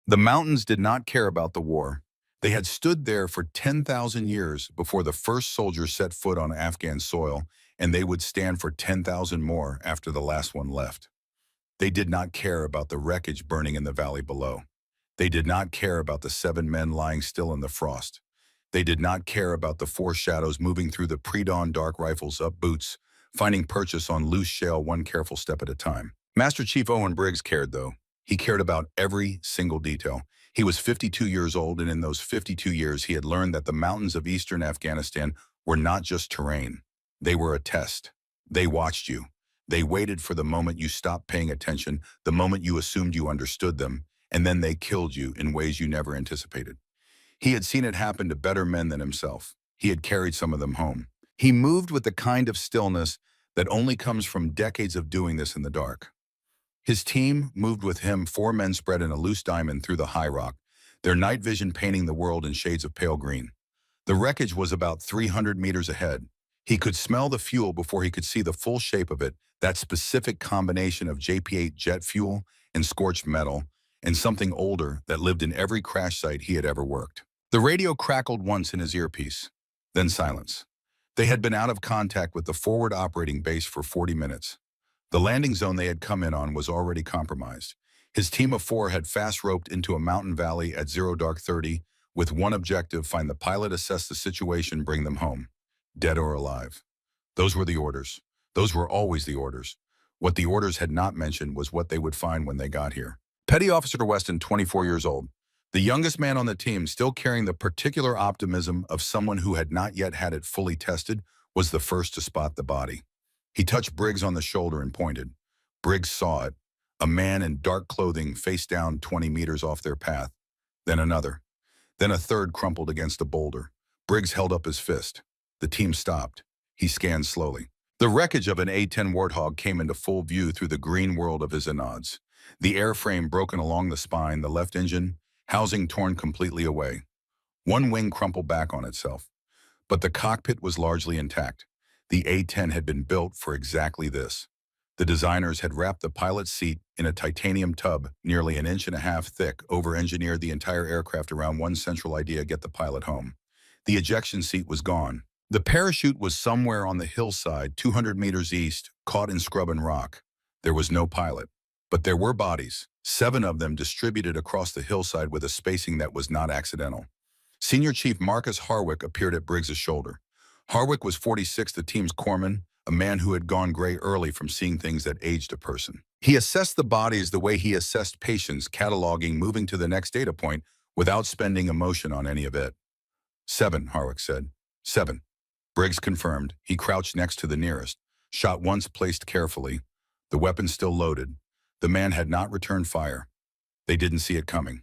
The mountains did not care about the war. They had stood there for 10,000 years before the first soldiers set foot on Afghan soil, and they would stand for 10,000 more after the last one left. They did not care about the wreckage burning in the valley below. They did not care about the 7 men lying still in the frost. They did not care about the 4 shadows moving through the pre-dawn dark rifles up boots, finding purchase on loose shale one careful step at a time. Master Chief Owen Briggs cared, though. He cared about every single detail. He was 52 years old, and in those 52 years, he had learned that the mountains of eastern Afghanistan were not just terrain. They were a test. They watched you. They waited for the moment you stopped paying attention, the moment you assumed you understood them, and then they killed you in ways you never anticipated. He had seen it happen to better men than himself. He had carried some of them home. He moved with the kind of stillness that only comes from decades of doing this in the dark. His team moved with him, 4 men spread in a loose diamond through the high rock, their night vision painting the world in shades of pale green. The wreckage was about 300 meters ahead. He could smell the fuel before he could see the full shape of it, that specific combination of JP-8 jet fuel and scorched metal, and something older that lived in every crash site he had ever worked. The radio crackled once in his earpiece, then silence. They had been out of contact with the forward operating base for 40 minutes. The landing zone they had come in on was already compromised. His team of 4 had fast-roped into a mountain valley at 0:30 with one objective: find the pilot, assess the situation, bring them home, dead or alive. Those were the orders. Those were always the orders. What the orders had not mentioned was what they would find when they got here. Petty Officer Weston, 24 years old, the youngest man on the team, still carrying the particular optimism of someone who had not yet had it fully tested, was the first to spot the body. He touched Briggs on the shoulder and pointed. Briggs saw it, a man in dark clothing face down 20 meters off their path. Then another. Then a third crumpled against a boulder. Briggs held up his fist. The team stopped. He scanned slowly. The wreckage of an A-10 Warthog came into full view through the green world of his anods. The airframe broken along the spine, the left engine, housing torn completely away. One wing crumpled back on itself. But the cockpit was largely intact. The A-10 had been built for exactly this. The designers had wrapped the pilot's seat in a titanium tub nearly 1.5 inches thick, over-engineered the entire aircraft around one central idea: get the pilot home. The ejection seat was gone. The parachute was somewhere on the hillside, 200 meters east, caught in scrub and rock. There was no pilot. But there were bodies, 7 of them distributed across the hillside with a spacing that was not accidental. Senior Chief Marcus Harwick appeared at Briggs' shoulder. Harwick was 46, the team's corpsman, a man who had gone gray early from seeing things that aged a person. He assessed the bodies the way he assessed patients, cataloging, moving to the next data point without spending emotion on any of it. 7, Harwick said. 7. Briggs confirmed. He crouched next to the nearest. Shot once, placed carefully. The weapon still loaded. The man had not returned fire. They didn't see it coming.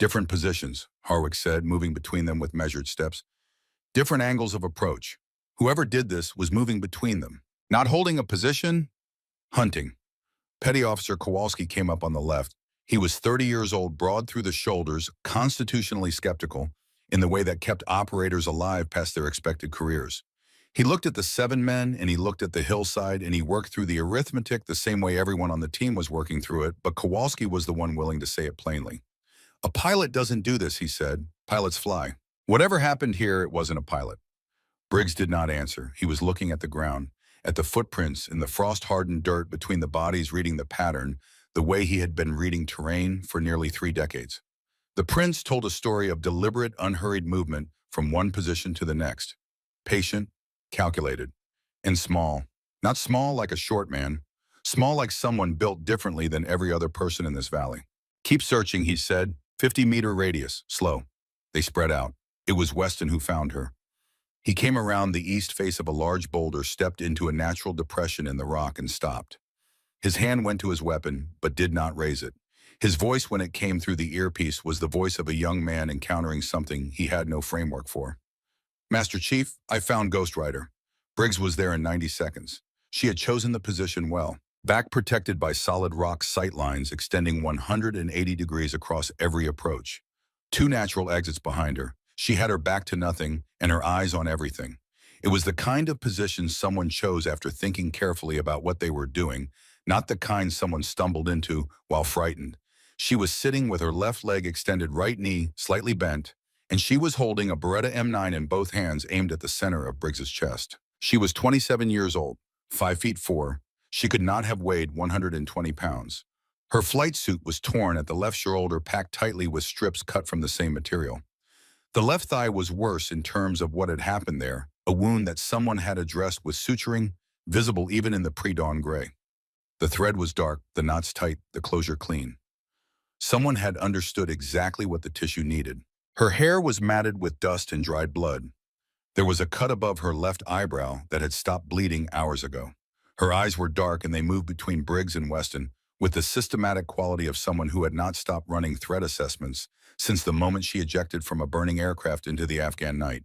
Different positions, Harwick said, moving between them with measured steps. Different angles of approach. Whoever did this was moving between them. Not holding a position, hunting. Petty Officer Kowalski came up on the left. He was 30 years old, broad through the shoulders, constitutionally skeptical, in the way that kept operators alive past their expected careers. He looked at the 7 men, and he looked at the hillside, and he worked through the arithmetic the same way everyone on the team was working through it, but Kowalski was the one willing to say it plainly. A pilot doesn't do this, he said. Pilots fly. Whatever happened here, it wasn't a pilot. Briggs did not answer. He was looking at the ground, at the footprints in the frost-hardened dirt between the bodies, reading the pattern, the way he had been reading terrain for nearly 3 decades. The prints told a story of deliberate, unhurried movement from one position to the next. Patient, calculated, and small. Not small like a short man, small like someone built differently than every other person in this valley. Keep searching, he said. 50-meter radius, slow. They spread out. It was Weston who found her. He came around the east face of a large boulder, stepped into a natural depression in the rock, and stopped. His hand went to his weapon, but did not raise it. His voice, when it came through the earpiece, was the voice of a young man encountering something he had no framework for. Master Chief, I found Ghost Rider. Briggs was there in 90 seconds. She had chosen the position well. Back protected by solid rock sight lines extending 180 degrees across every approach. 2 natural exits behind her. She had her back to nothing and her eyes on everything. It was the kind of position someone chose after thinking carefully about what they were doing, not the kind someone stumbled into while frightened. She was sitting with her left leg extended, right knee slightly bent, and she was holding a Beretta M9 in both hands aimed at the center of Briggs's chest. She was 27 years old, 5 feet 4. She could not have weighed 120 pounds. Her flight suit was torn at the left shoulder, packed tightly with strips cut from the same material. The left thigh was worse in terms of what had happened there, a wound that someone had addressed with suturing, visible even in the pre-dawn gray. The thread was dark, the knots tight, the closure clean. Someone had understood exactly what the tissue needed. Her hair was matted with dust and dried blood. There was a cut above her left eyebrow that had stopped bleeding hours ago. Her eyes were dark and they moved between Briggs and Weston with the systematic quality of someone who had not stopped running threat assessments since the moment she ejected from a burning aircraft into the Afghan night.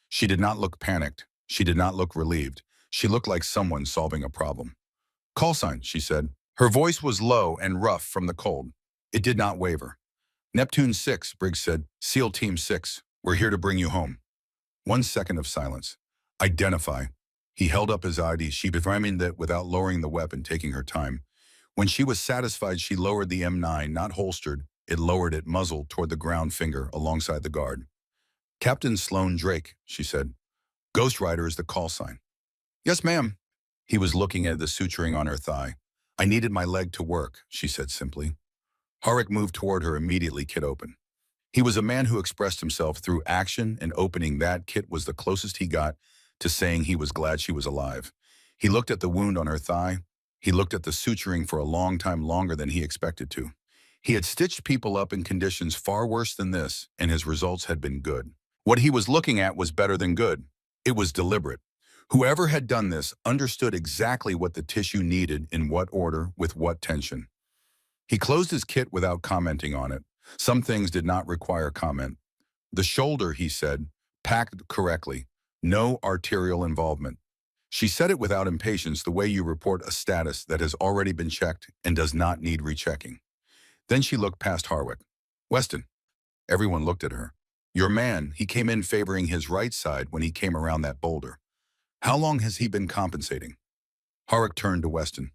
She did not look panicked. She did not look relieved. She looked like someone solving a problem. "Call sign," she said. Her voice was low and rough from the cold. It did not waver. "Neptune 6, Briggs said. SEAL Team 6. We're here to bring you home." 1 second of silence. "Identify." He held up his ID. She affirmed that without lowering the weapon, taking her time. When she was satisfied, she lowered the M9, not holstered. It lowered it muzzle toward the ground, finger alongside the guard. "Captain Sloan Drake," she said. "Ghost Rider is the call sign." "Yes, ma'am." He was looking at the suturing on her thigh. "I needed my leg to work," she said simply. Harwick moved toward her immediately, kit open. He was a man who expressed himself through action, and opening that kit was the closest he got to saying he was glad she was alive. He looked at the wound on her thigh. He looked at the suturing for a long time, longer than he expected to. He had stitched people up in conditions far worse than this, and his results had been good. What he was looking at was better than good. It was deliberate. Whoever had done this understood exactly what the tissue needed, in what order, with what tension. He closed his kit without commenting on it. Some things did not require comment. "The shoulder," he said, "packed correctly. No arterial involvement." She said it without impatience, the way you report a status that has already been checked and does not need rechecking. Then she looked past Harwick. "Weston." Everyone looked at her. "Your man, he came in favoring his right side when he came around that boulder. How long has he been compensating?" Harwick turned to Weston.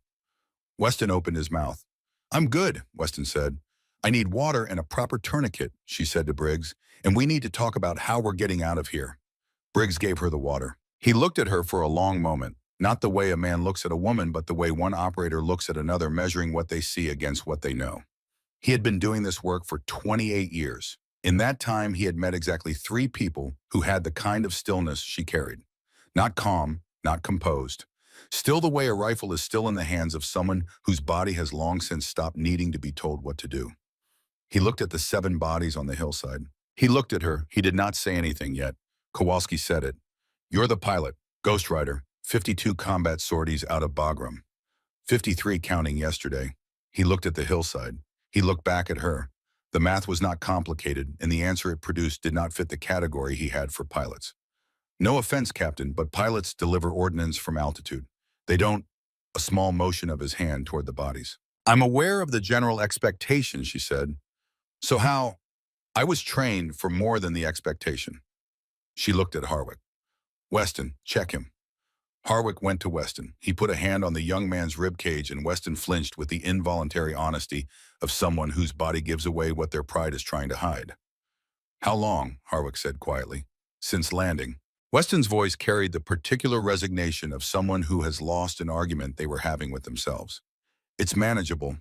Weston opened his mouth. "I'm good," Weston said. "I need water and a proper tourniquet," she said to Briggs, "and we need to talk about how we're getting out of here." Briggs gave her the water. He looked at her for a long moment, not the way a man looks at a woman, but the way one operator looks at another, measuring what they see against what they know. He had been doing this work for 28 years. In that time, he had met exactly 3 people who had the kind of stillness she carried. Not calm, not composed. Still the way a rifle is still in the hands of someone whose body has long since stopped needing to be told what to do. He looked at the 7 bodies on the hillside. He looked at her. He did not say anything yet. Kowalski said it. "You're the pilot, Ghost Rider, 52 combat sorties out of Bagram. 53 counting yesterday." He looked at the hillside. He looked back at her. The math was not complicated, and the answer it produced did not fit the category he had for pilots. "No offense, Captain, but pilots deliver ordnance from altitude. They don't—" A small motion of his hand toward the bodies. "I'm aware of the general expectation," she said. "So how—" "I was trained for more than the expectation." She looked at Harwick. "Weston, check him." Harwick went to Weston. He put a hand on the young man's rib cage, and Weston flinched with the involuntary honesty of someone whose body gives away what their pride is trying to hide. "How long?" Harwick said quietly. "Since landing." Weston's voice carried the particular resignation of someone who has lost an argument they were having with themselves. "It's manageable."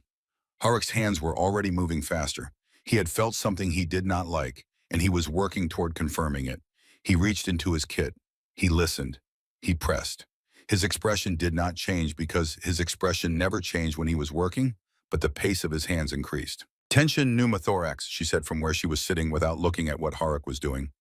Harwick's hands were already moving faster. He had felt something he did not like, and he was working toward confirming it. He reached into his kit. He listened. He pressed. His expression did not change, because his expression never changed when he was working, but the pace of his hands increased. "Tension pneumothorax," she said from where she was sitting without looking at what Harwick was doing.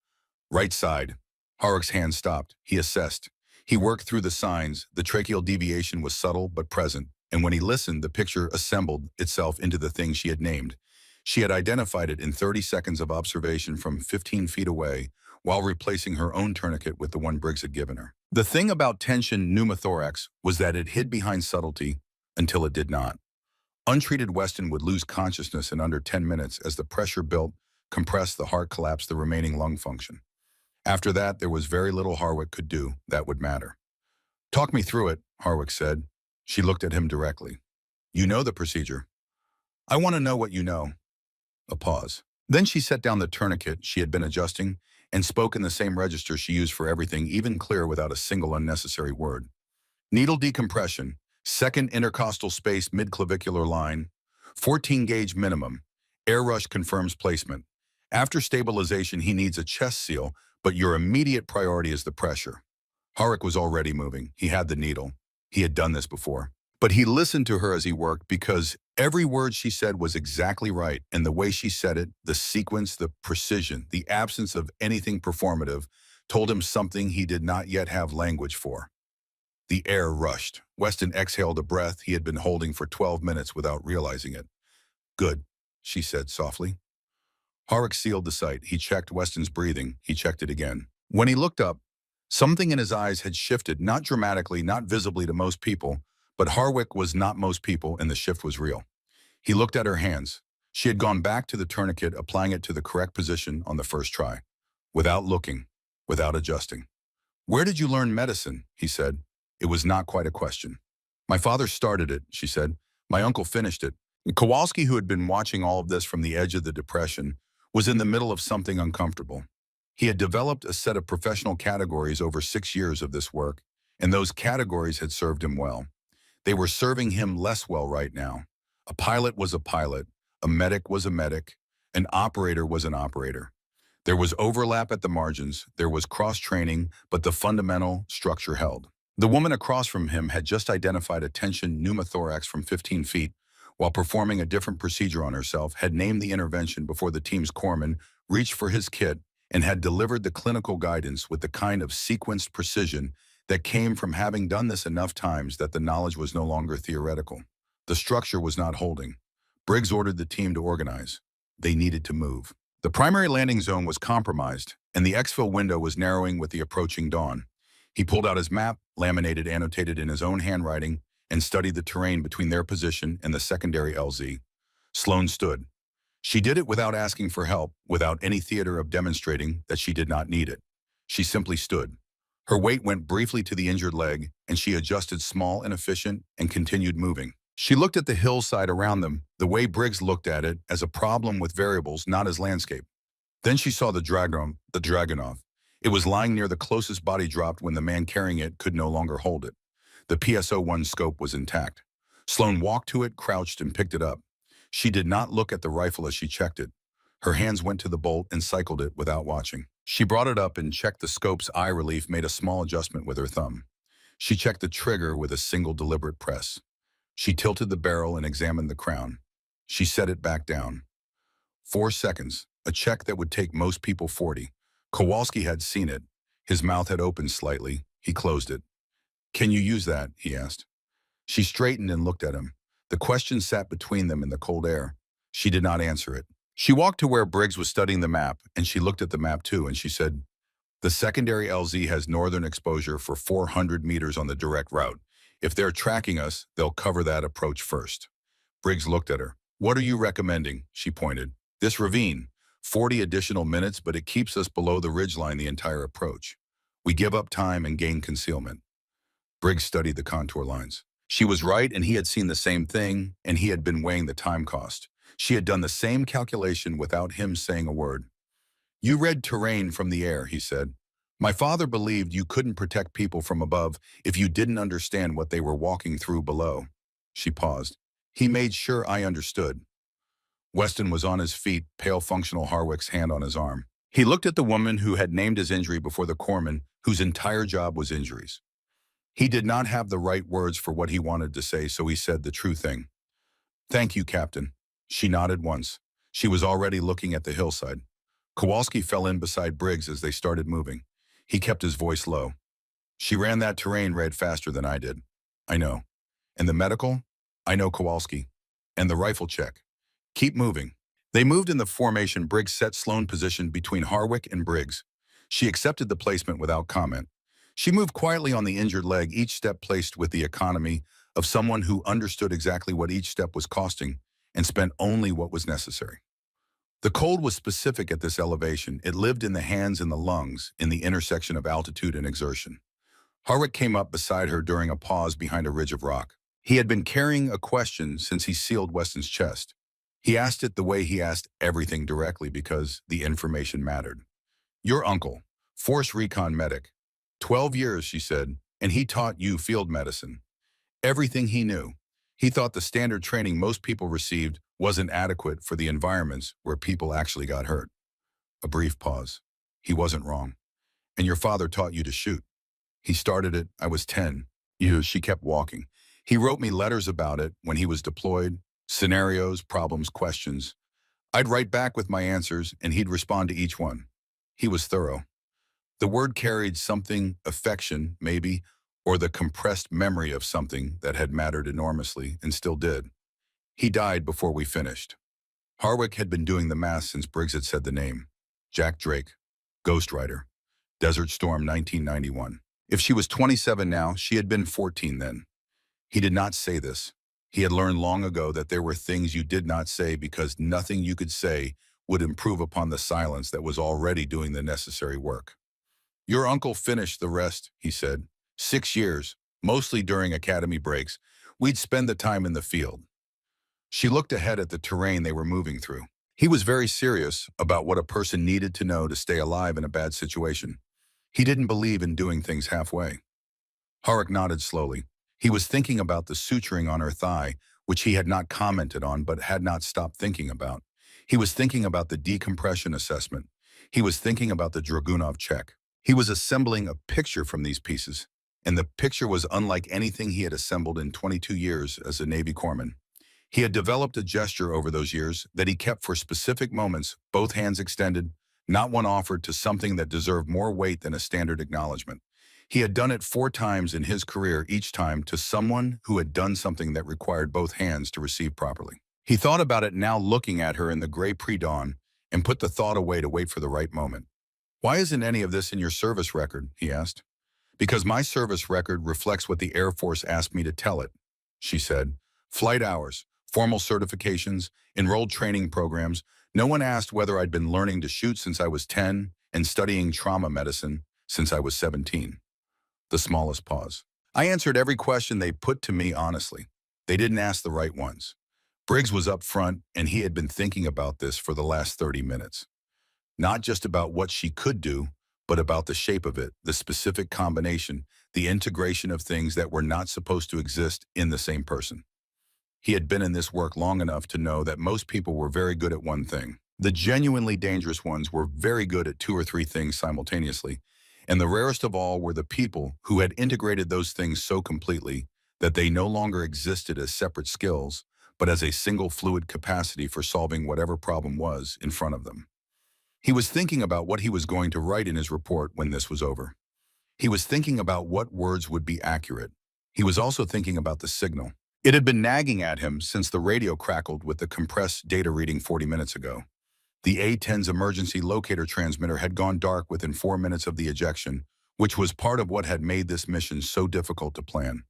"Right side." Harwick's hand stopped. He assessed. He worked through the signs. The tracheal deviation was subtle but present, and when he listened, the picture assembled itself into the thing she had named. She had identified it in 30 seconds of observation from 15 feet away, while replacing her own tourniquet with the one Briggs had given her. The thing about tension pneumothorax was that it hid behind subtlety until it did not. Untreated, Weston would lose consciousness in under 10 minutes as the pressure built, compressed, the heart collapsed, the remaining lung function. After that, there was very little Harwick could do that would matter. "Talk me through it," Harwick said. She looked at him directly. "You know the procedure." "I want to know what you know." A pause. Then she set down the tourniquet she had been adjusting and spoke in the same register she used for everything, even clear without a single unnecessary word. Needle decompression, second intercostal space midclavicular line, 14 gauge minimum. Air rush confirms placement. After stabilization, he needs a chest seal, but your immediate priority is the pressure. Harwick was already moving. He had the needle. He had done this before. But he listened to her as he worked because every word she said was exactly right, and the way she said it, the sequence, the precision, the absence of anything performative, told him something he did not yet have language for. The air rushed. Weston exhaled a breath he had been holding for 12 minutes without realizing it. Good, she said softly. Harwick sealed the sight. He checked Weston's breathing. He checked it again. When he looked up, something in his eyes had shifted, not dramatically, not visibly to most people, but Harwick was not most people, and the shift was real. He looked at her hands. She had gone back to the tourniquet, applying it to the correct position on the first try, without looking, without adjusting. "Where did you learn medicine?" he said. It was not quite a question. "My father started it," she said. "My uncle finished it." Kowalski, who had been watching all of this from the edge of the depression, was in the middle of something uncomfortable. He had developed a set of professional categories over 6 years of this work, and those categories had served him well. They were serving him less well right now. A pilot was a pilot, a medic was a medic, an operator was an operator. There was overlap at the margins, there was cross-training, but the fundamental structure held. The woman across from him had just identified a tension pneumothorax from 15 feet, while performing a different procedure on herself, had named the intervention before the team's corpsman reached for his kit, and had delivered the clinical guidance with the kind of sequenced precision that came from having done this enough times that the knowledge was no longer theoretical. The structure was not holding. Briggs ordered the team to organize. They needed to move. The primary landing zone was compromised, and the exfil window was narrowing with the approaching dawn. He pulled out his map, laminated, annotated in his own handwriting, and studied the terrain between their position and the secondary LZ. Sloane stood. She did it without asking for help, without any theater of demonstrating that she did not need it. She simply stood. Her weight went briefly to the injured leg, and she adjusted small and efficient and continued moving. She looked at the hillside around them, the way Briggs looked at it, as a problem with variables, not as landscape. Then she saw the Dragunov. It was lying near the closest body dropped when the man carrying it could no longer hold it. The PSO-1 scope was intact. Sloane walked to it, crouched, and picked it up. She did not look at the rifle as she checked it. Her hands went to the bolt and cycled it without watching. She brought it up and checked the scope's eye relief, made a small adjustment with her thumb. She checked the trigger with a single deliberate press. She tilted the barrel and examined the crown. She set it back down. 4 seconds, a check that would take most people 40. Kowalski had seen it. His mouth had opened slightly. He closed it. "Can you use that?" he asked. She straightened and looked at him. The question sat between them in the cold air. She did not answer it. She walked to where Briggs was studying the map, and she looked at the map too, and she said, "The secondary LZ has northern exposure for 400 meters on the direct route. If they're tracking us, they'll cover that approach first." Briggs looked at her. "What are you recommending?" She pointed. "This ravine. 40 additional minutes, but it keeps us below the ridgeline the entire approach. We give up time and gain concealment." Briggs studied the contour lines. She was right, and he had seen the same thing, and he had been weighing the time cost. She had done the same calculation without him saying a word. "You read terrain from the air," he said. "My father believed you couldn't protect people from above if you didn't understand what they were walking through below." She paused. "He made sure I understood." Weston was on his feet, pale functional Harwick's hand on his arm. He looked at the woman who had named his injury before the corpsman, whose entire job was injuries. He did not have the right words for what he wanted to say, so he said the true thing. "Thank you, Captain." She nodded once. She was already looking at the hillside. Kowalski fell in beside Briggs as they started moving. He kept his voice low. "She ran that terrain red faster than I did." "I know." "And the medical?" "I know, Kowalski." "And the rifle check." "Keep moving." They moved in the formation. Briggs set Sloane positioned between Harwick and Briggs. She accepted the placement without comment. She moved quietly on the injured leg, each step placed with the economy of someone who understood exactly what each step was costing and spent only what was necessary. The cold was specific at this elevation. It lived in the hands and the lungs, in the intersection of altitude and exertion. Harwick came up beside her during a pause behind a ridge of rock. He had been carrying a question since he sealed Weston's chest. He asked it the way he asked everything directly because the information mattered. Your uncle, force recon medic. 12 years, she said, and he taught you field medicine. Everything he knew. He thought the standard training most people received wasn't adequate for the environments where people actually got hurt. A brief pause. He wasn't wrong. And your father taught you to shoot. He started it, I was 10. She kept walking. He wrote me letters about it when he was deployed, scenarios, problems, questions. I'd write back with my answers, and he'd respond to each one. He was thorough. The word carried something, affection, maybe, or the compressed memory of something that had mattered enormously and still did. He died before we finished. Harwick had been doing the math since Briggs had said the name. Jack Drake, ghostwriter, Desert Storm 1991. If she was 27 now, she had been 14 then. He did not say this. He had learned long ago that there were things you did not say because nothing you could say would improve upon the silence that was already doing the necessary work. Your uncle finished the rest, he said. 6 years, mostly during academy breaks. We'd spend the time in the field. She looked ahead at the terrain they were moving through. He was very serious about what a person needed to know to stay alive in a bad situation. He didn't believe in doing things halfway. Harwick nodded slowly. He was thinking about the suturing on her thigh, which he had not commented on but had not stopped thinking about. He was thinking about the decompression assessment. He was thinking about the Dragunov check. He was assembling a picture from these pieces, and the picture was unlike anything he had assembled in 22 years as a Navy corpsman. He had developed a gesture over those years that he kept for specific moments, both hands extended, not one offered to something that deserved more weight than a standard acknowledgement. He had done it 4 times in his career, each time to someone who had done something that required both hands to receive properly. He thought about it now looking at her in the gray pre-dawn and put the thought away to wait for the right moment. Why isn't any of this in your service record? He asked. Because my service record reflects what the Air Force asked me to tell it, she said. Flight hours, formal certifications, enrolled training programs. No one asked whether I'd been learning to shoot since I was 10 and studying trauma medicine since I was 17. The smallest pause. I answered every question they put to me honestly. They didn't ask the right ones. Briggs was up front, and he had been thinking about this for the last 30 minutes. Not just about what she could do, but about the shape of it, the specific combination, the integration of things that were not supposed to exist in the same person. He had been in this work long enough to know that most people were very good at one thing. The genuinely dangerous ones were very good at 2 or 3 things simultaneously, and the rarest of all were the people who had integrated those things so completely that they no longer existed as separate skills, but as a single fluid capacity for solving whatever problem was in front of them. He was thinking about what he was going to write in his report when this was over. He was thinking about what words would be accurate. He was also thinking about the signal. It had been nagging at him since the radio crackled with the compressed data reading 40 minutes ago. The A-10's emergency locator transmitter had gone dark within 4 minutes of the ejection, which was part of what had made this mission so difficult to plan.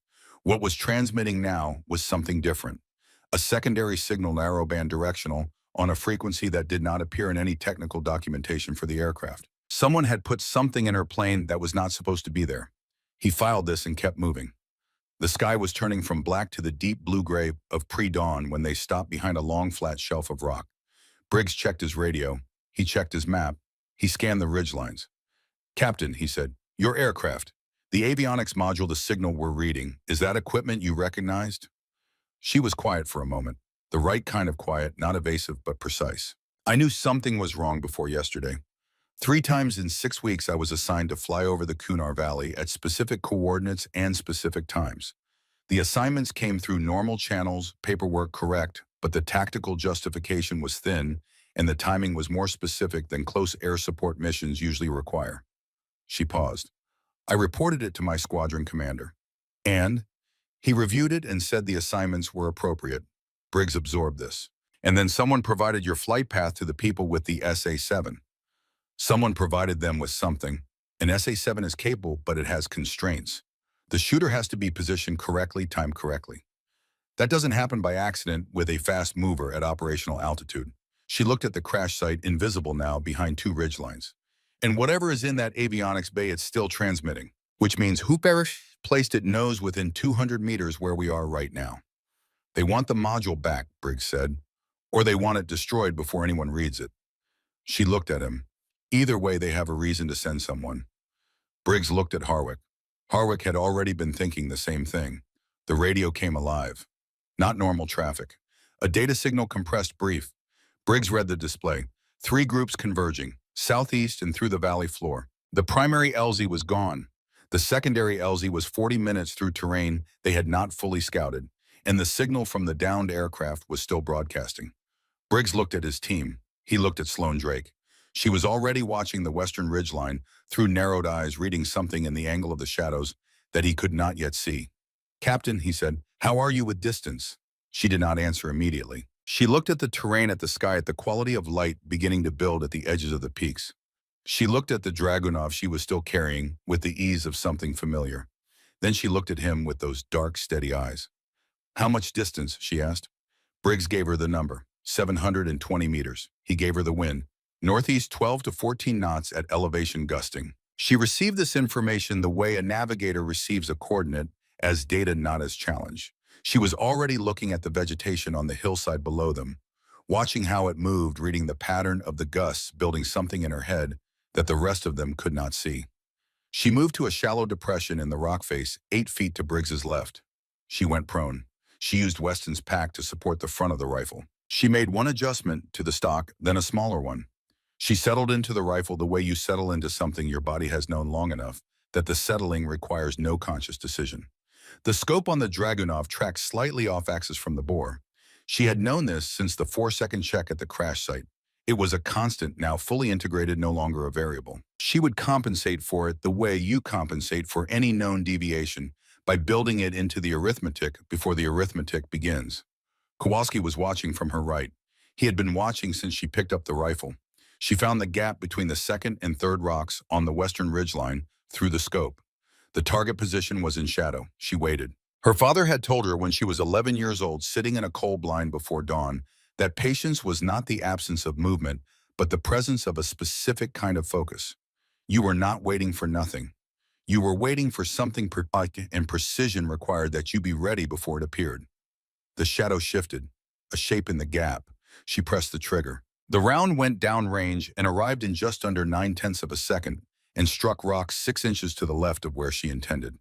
What was transmitting now was something different. A secondary signal, narrowband directional, on a frequency that did not appear in any technical documentation for the aircraft. Someone had put something in her plane that was not supposed to be there. He filed this and kept moving. The sky was turning from black to the deep blue-gray of pre-dawn when they stopped behind a long, flat shelf of rock. Briggs checked his radio. He checked his map. He scanned the ridgelines. Captain, he said, your aircraft. The avionics module the signal we're reading, is that equipment you recognized? She was quiet for a moment. The right kind of quiet, not evasive but precise. I knew something was wrong before yesterday. 3 times in 6 weeks I was assigned to fly over the Kunar Valley at specific coordinates and specific times. The assignments came through normal channels, paperwork correct, but the tactical justification was thin and the timing was more specific than close air support missions usually require. She paused. I reported it to my squadron commander. And he reviewed it and said the assignments were appropriate. Briggs absorbed this. And then someone provided your flight path to the people with the SA-7. Someone provided them with something. An SA-7 is capable, but it has constraints. The shooter has to be positioned correctly, timed correctly. That doesn't happen by accident with a fast mover at operational altitude. She looked at the crash site, invisible now behind 2 ridgelines. And whatever is in that avionics bay, it's still transmitting, which means whoever placed it knows within 200 meters where we are right now. They want the module back, Briggs said. or they want it destroyed before anyone reads it. She looked at him. Either way, they have a reason to send someone. Briggs looked at Harwick. Harwick had already been thinking the same thing. The radio came alive. Not normal traffic. A data signal compressed brief. Briggs read the display. 3 groups converging, southeast and through the valley floor. The primary LZ was gone. The secondary LZ was 40 minutes through terrain they had not fully scouted, and the signal from the downed aircraft was still broadcasting. Briggs looked at his team. He looked at Sloane Drake. She was already watching the western ridgeline through narrowed eyes, reading something in the angle of the shadows that he could not yet see. "Captain," he said, "how are you with distance?" She did not answer immediately. She looked at the terrain, at the sky, at the quality of light beginning to build at the edges of the peaks. She looked at the Dragunov she was still carrying with the ease of something familiar. Then she looked at him with those dark, steady eyes. "How much distance?" she asked. Briggs gave her the number, 720 meters. He gave her the wind, northeast 12 to 14 knots at elevation gusting. She received this information the way a navigator receives a coordinate, as data, not as challenge. She was already looking at the vegetation on the hillside below them, watching how it moved, reading the pattern of the gusts, building something in her head that the rest of them could not see. She moved to a shallow depression in the rock face, 8 feet to Briggs's left. She went prone. She used Weston's pack to support the front of the rifle. She made one adjustment to the stock, then a smaller one. She settled into the rifle the way you settle into something your body has known long enough that the settling requires no conscious decision. The scope on the Dragunov tracked slightly off axis from the bore. She had known this since the 4-second check at the crash site. It was a constant, now fully integrated, no longer a variable. She would compensate for it the way you compensate for any known deviation, by building it into the arithmetic before the arithmetic begins. Kowalski was watching from her right. He had been watching since she picked up the rifle. She found the gap between the second and third rocks on the western ridgeline through the scope. The target position was in shadow. She waited. Her father had told her when she was 11 years old, sitting in a coal blind before dawn, that patience was not the absence of movement, but the presence of a specific kind of focus. You were not waiting for nothing. You were waiting for something precise, and precision required that you be ready before it appeared. The shadow shifted, a shape in the gap. She pressed the trigger. The round went down range and arrived in just under 9/10 of a second and struck rocks 6 inches to the left of where she intended.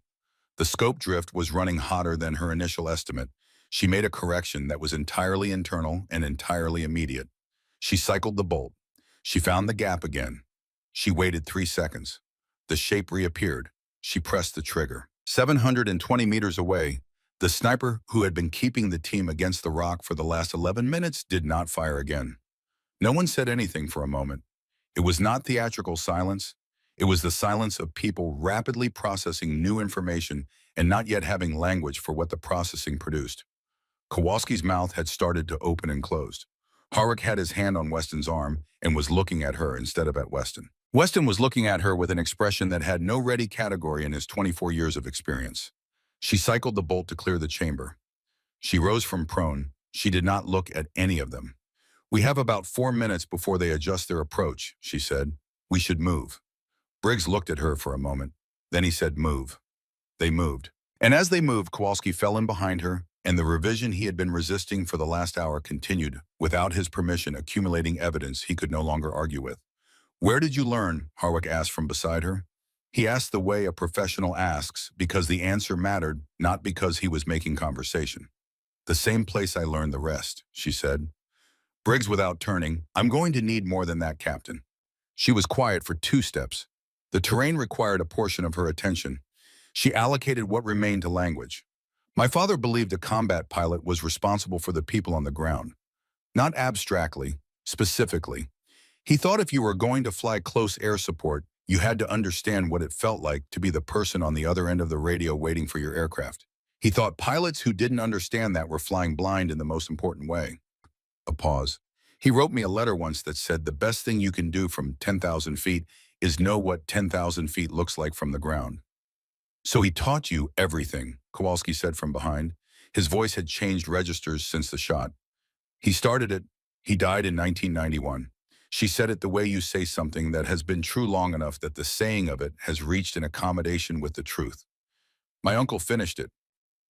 The scope drift was running hotter than her initial estimate. She made a correction that was entirely internal and entirely immediate. She cycled the bolt. She found the gap again. She waited 3 seconds. The shape reappeared. She pressed the trigger. 720 meters away, the sniper who had been keeping the team against the rock for the last 11 minutes did not fire again. No one said anything for a moment. It was not theatrical silence. It was the silence of people rapidly processing new information and not yet having language for what the processing produced. Kowalski's mouth had started to open and closed. Harwick had his hand on Weston's arm and was looking at her instead of at Weston. Weston was looking at her with an expression that had no ready category in his 24 years of experience. She cycled the bolt to clear the chamber. She rose from prone. She did not look at any of them. "We have about 4 minutes before they adjust their approach," she said. "We should move." Briggs looked at her for a moment. Then he said, "Move." They moved. And as they moved, Kowalski fell in behind her, and the revision he had been resisting for the last hour continued, without his permission, accumulating evidence he could no longer argue with. "Where did you learn?" Harwick asked from beside her. He asked the way a professional asks, because the answer mattered, not because he was making conversation. "The same place I learned the rest," she said. Briggs, without turning, "I'm going to need more than that, Captain." She was quiet for 2 steps. The terrain required a portion of her attention. She allocated what remained to language. "My father believed a combat pilot was responsible for the people on the ground. Not abstractly, specifically. He thought if you were going to fly close air support, you had to understand what it felt like to be the person on the other end of the radio waiting for your aircraft. He thought pilots who didn't understand that were flying blind in the most important way." A pause. "He wrote me a letter once that said the best thing you can do from 10,000 feet is know what 10,000 feet looks like from the ground." "So he taught you everything," Kowalski said from behind. His voice had changed registers since the shot. "He started it. He died in 1991. She said it the way you say something that has been true long enough that the saying of it has reached an accommodation with the truth. My uncle finished it."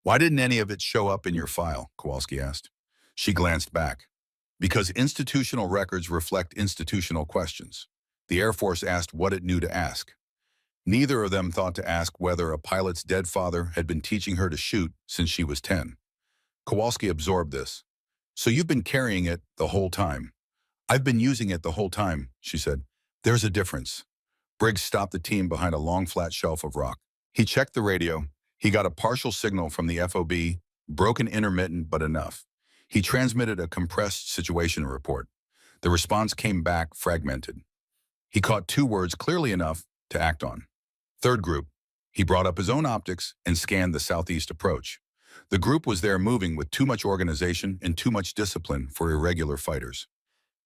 "Why didn't any of it show up in your file?" Kowalski asked. She glanced back. Because institutional records reflect institutional questions. The Air Force asked what it knew to ask. Neither of them thought to ask whether a pilot's dead father had been teaching her to shoot since she was 10. Kowalski absorbed this. So you've been carrying it the whole time. I've been using it the whole time, she said. There's a difference. Briggs stopped the team behind a long flat shelf of rock. He checked the radio. He got a partial signal from the FOB, broken intermittent but enough. He transmitted a compressed situation report. The response came back fragmented. He caught two words clearly enough to act on. Third group. He brought up his own optics and scanned the southeast approach. The group was there moving with too much organization and too much discipline for irregular fighters.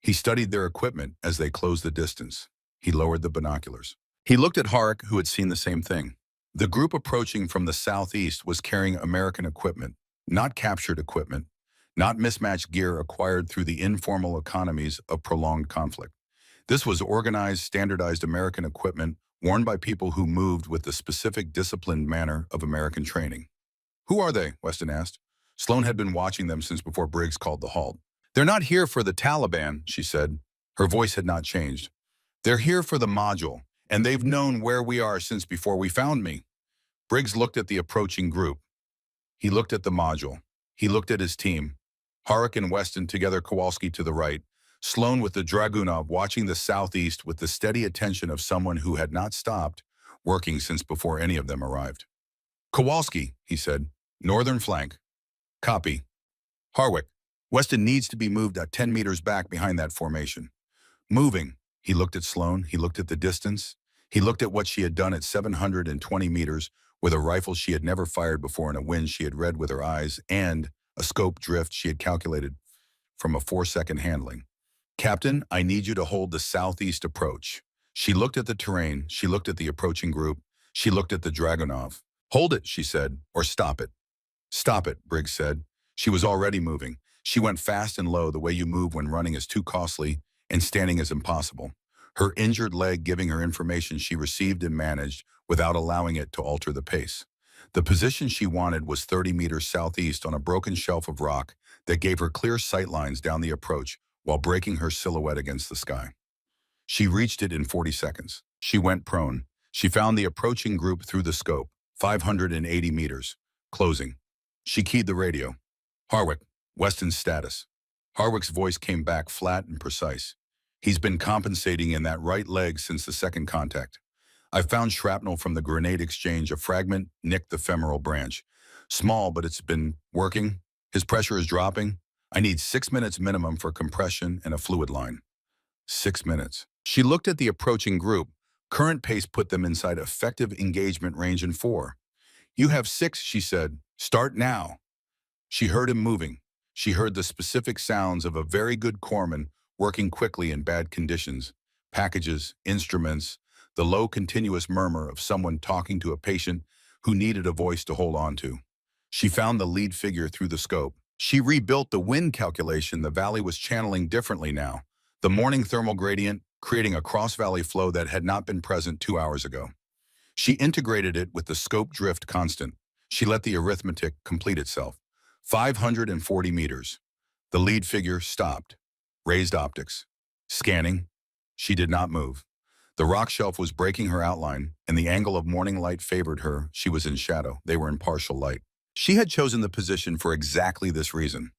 He studied their equipment as they closed the distance. He lowered the binoculars. He looked at Harik, who had seen the same thing. The group approaching from the southeast was carrying American equipment, not captured equipment, not mismatched gear acquired through the informal economies of prolonged conflict. This was organized, standardized American equipment worn by people who moved with the specific disciplined manner of American training. Who are they? Weston asked. Sloan had been watching them since before Briggs called the halt. They're not here for the Taliban, she said. Her voice had not changed. They're here for the module, and they've known where we are since before we found me. Briggs looked at the approaching group. He looked at the module. He looked at his team. Harik and Weston together, Kowalski to the right. Sloan with the Dragunov watching the southeast with the steady attention of someone who had not stopped working since before any of them arrived. Kowalski, he said. Northern flank. Copy. Harwick. Weston needs to be moved at 10 meters back behind that formation. Moving. He looked at Sloan. He looked at the distance. He looked at what she had done at 720 meters with a rifle she had never fired before in a wind she had read with her eyes and a scope drift she had calculated from a 4-second handling. Captain, I need you to hold the southeast approach. She looked at the terrain. She looked at the approaching group. She looked at the Dragunov. Hold it, she said, or stop it. Stop it, Briggs said. She was already moving. She went fast and low the way you move when running is too costly and standing is impossible. Her injured leg giving her information she received and managed without allowing it to alter the pace. The position she wanted was 30 meters southeast on a broken shelf of rock that gave her clear sight lines down the approach while breaking her silhouette against the sky. She reached it in 40 seconds. She went prone. She found the approaching group through the scope, 580 meters, closing. She keyed the radio. Harwick, Weston's status. Harwick's voice came back flat and precise. He's been compensating in that right leg since the second contact. I found shrapnel from the grenade exchange. A fragment nicked the femoral branch. Small, but it's been working. His pressure is dropping. I need 6 minutes minimum for compression and a fluid line. 6 minutes. She looked at the approaching group. Current pace put them inside effective engagement range in 4. You have 6, she said. Start now. She heard him moving. She heard the specific sounds of a very good corpsman working quickly in bad conditions. Packages, instruments, the low continuous murmur of someone talking to a patient who needed a voice to hold on to. She found the lead figure through the scope. She rebuilt the wind calculation the valley was channeling differently now. The morning thermal gradient, creating a cross-valley flow that had not been present 2 hours ago. She integrated it with the scope drift constant. She let the arithmetic complete itself. 540 meters. The lead figure stopped. Raised optics. Scanning. She did not move. The rock shelf was breaking her outline, and the angle of morning light favored her. She was in shadow. They were in partial light. She had chosen the position for exactly this reason.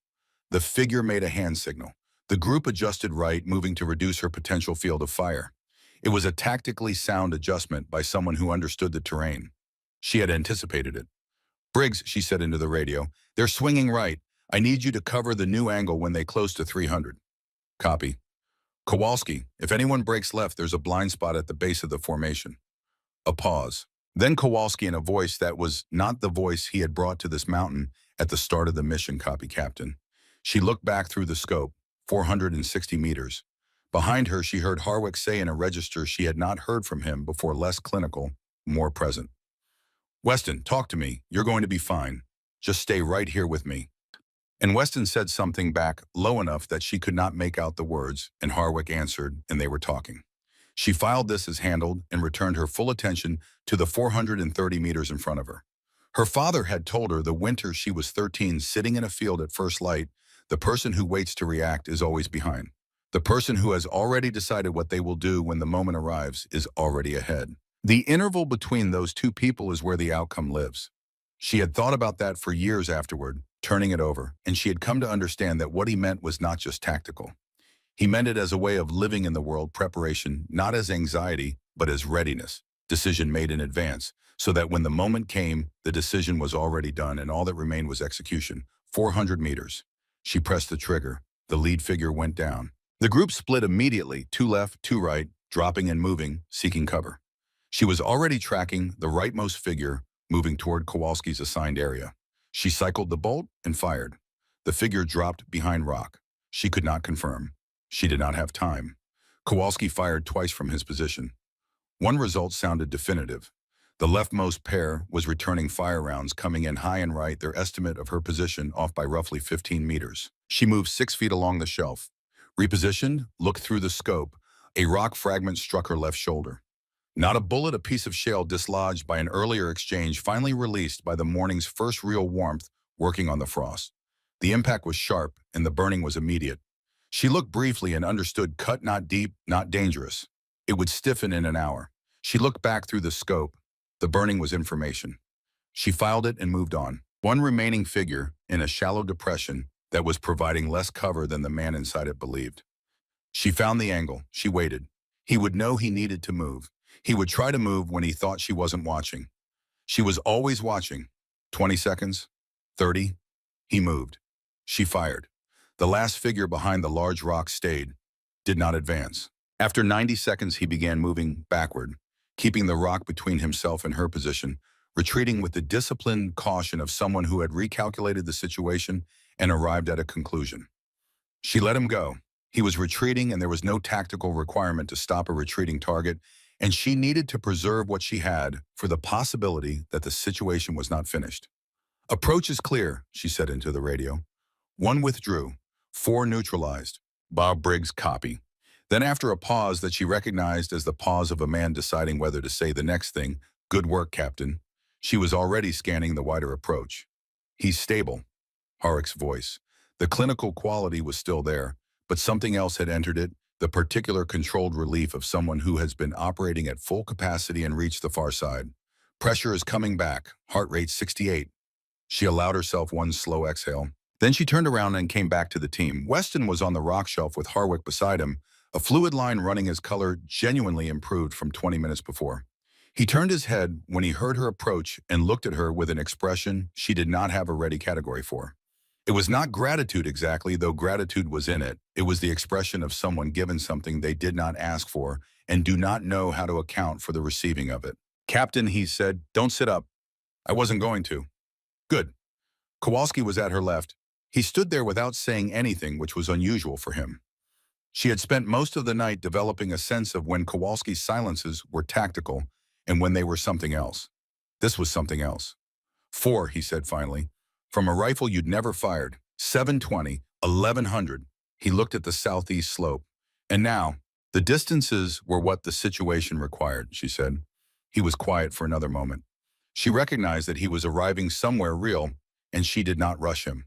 The figure made a hand signal. The group adjusted right, moving to reduce her potential field of fire. It was a tactically sound adjustment by someone who understood the terrain. She had anticipated it. Briggs, she said into the radio, they're swinging right. I need you to cover the new angle when they close to 300. Copy. Kowalski, if anyone breaks left, there's a blind spot at the base of the formation. A pause. Then Kowalski in a voice that was not the voice he had brought to this mountain at the start of the mission, copy Captain. She looked back through the scope, 460 meters. Behind her, she heard Harwick say in a register she had not heard from him before, less clinical, more present. Weston, talk to me. You're going to be fine. Just stay right here with me. And Weston said something back low enough that she could not make out the words, and Harwick answered, and they were talking. She filed this as handled and returned her full attention to the 430 meters in front of her. Her father had told her the winter she was 13, sitting in a field at first light, The person who waits to react is always behind. The person who has already decided what they will do when the moment arrives is already ahead. The interval between those two people is where the outcome lives. She had thought about that for years afterward, turning it over, and she had come to understand that what he meant was not just tactical. He meant it as a way of living in the world, preparation, not as anxiety, but as readiness, decision made in advance, so that when the moment came, the decision was already done and all that remained was execution. 400 meters. She pressed the trigger. The lead figure went down. The group split immediately, two left, two right, dropping and moving, seeking cover. She was already tracking the rightmost figure, moving toward Kowalski's assigned area. She cycled the bolt and fired. The figure dropped behind rock. She could not confirm. She did not have time. Kowalski fired twice from his position. One result sounded definitive. The leftmost pair was returning fire rounds coming in high and right, their estimate of her position off by roughly 15 meters. She moved 6 feet along the shelf. Repositioned, looked through the scope. A rock fragment struck her left shoulder. Not a bullet, a piece of shale dislodged by an earlier exchange, finally released by the morning's first real warmth working on the frost. The impact was sharp, and the burning was immediate. She looked briefly and understood cut not deep, not dangerous. It would stiffen in an hour. She looked back through the scope. The burning was information. She filed it and moved on. One remaining figure in a shallow depression that was providing less cover than the man inside it believed. She found the angle. She waited. He would know he needed to move. He would try to move when he thought she wasn't watching. She was always watching. 20 seconds, 30. He moved. She fired. The last figure behind the large rock stayed, did not advance. After 90 seconds, he began moving backward, keeping the rock between himself and her position, retreating with the disciplined caution of someone who had recalculated the situation and arrived at a conclusion. She let him go. He was retreating, and there was no tactical requirement to stop a retreating target, and she needed to preserve what she had for the possibility that the situation was not finished. "Approach is clear," she said into the radio. One withdrew. 4 neutralized. Bob Briggs' copy. Then after a pause that she recognized as the pause of a man deciding whether to say the next thing, "Good work, Captain," she was already scanning the wider approach. "He's stable." Harick's voice. The clinical quality was still there, but something else had entered it, the particular controlled relief of someone who has been operating at full capacity and reached the far side. "Pressure is coming back. Heart rate 68. She allowed herself one slow exhale. Then she turned around and came back to the team. Weston was on the rock shelf with Harwick beside him, a fluid line running his color genuinely improved from 20 minutes before. He turned his head when he heard her approach and looked at her with an expression she did not have a ready category for. It was not gratitude exactly, though gratitude was in it. It was the expression of someone given something they did not ask for and do not know how to account for the receiving of it. "Captain," he said, "don't sit up." "I wasn't going to." "Good." Kowalski was at her left. He stood there without saying anything, which was unusual for him. She had spent most of the night developing a sense of when Kowalski's silences were tactical and when they were something else. This was something else. "4," he said finally. "From a rifle you'd never fired. 720, 1100. He looked at the southeast slope. "And now, the distances were what the situation required," she said. He was quiet for another moment. She recognized that he was arriving somewhere real, and she did not rush him.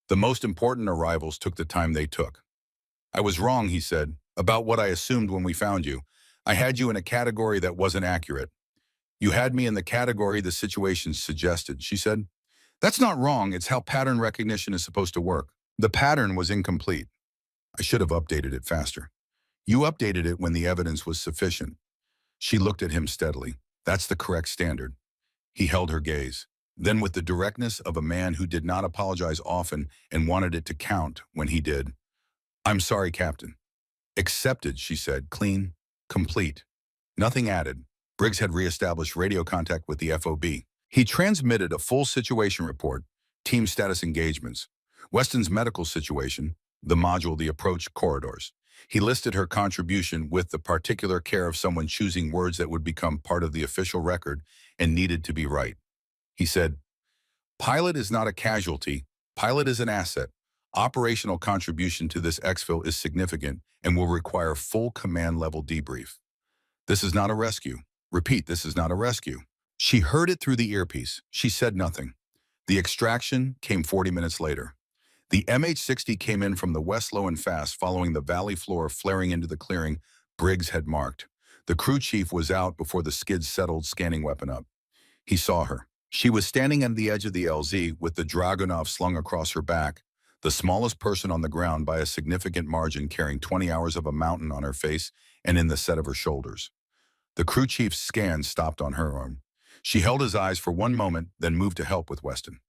The most important arrivals took the time they took. "I was wrong," he said, "about what I assumed when we found you. I had you in a category that wasn't accurate." "You had me in the category the situation suggested," she said. "That's not wrong. It's how pattern recognition is supposed to work." "The pattern was incomplete. I should have updated it faster." "You updated it when the evidence was sufficient." She looked at him steadily. "That's the correct standard." He held her gaze. Then with the directness of a man who did not apologize often and wanted it to count when he did. "I'm sorry, Captain." "Accepted," she said, "clean, complete." Nothing added. Briggs had reestablished radio contact with the FOB. He transmitted a full situation report, team status engagements, Weston's medical situation, the module, the approach, corridors. He listed her contribution with the particular care of someone choosing words that would become part of the official record and needed to be right. He said, "Pilot is not a casualty. Pilot is an asset. Operational contribution to this exfil is significant and will require full command level debrief. This is not a rescue. Repeat, this is not a rescue." She heard it through the earpiece. She said nothing. The extraction came 40 minutes later. The MH-60 came in from the west low and fast, following the valley floor flaring into the clearing Briggs had marked. The crew chief was out before the skids settled, scanning weapon up. He saw her. She was standing on the edge of the LZ with the Dragunov slung across her back, the smallest person on the ground by a significant margin, carrying 20 hours of a mountain on her face and in the set of her shoulders. The crew chief's scan stopped on her arm. She held his eyes for one moment, then moved to help with Weston.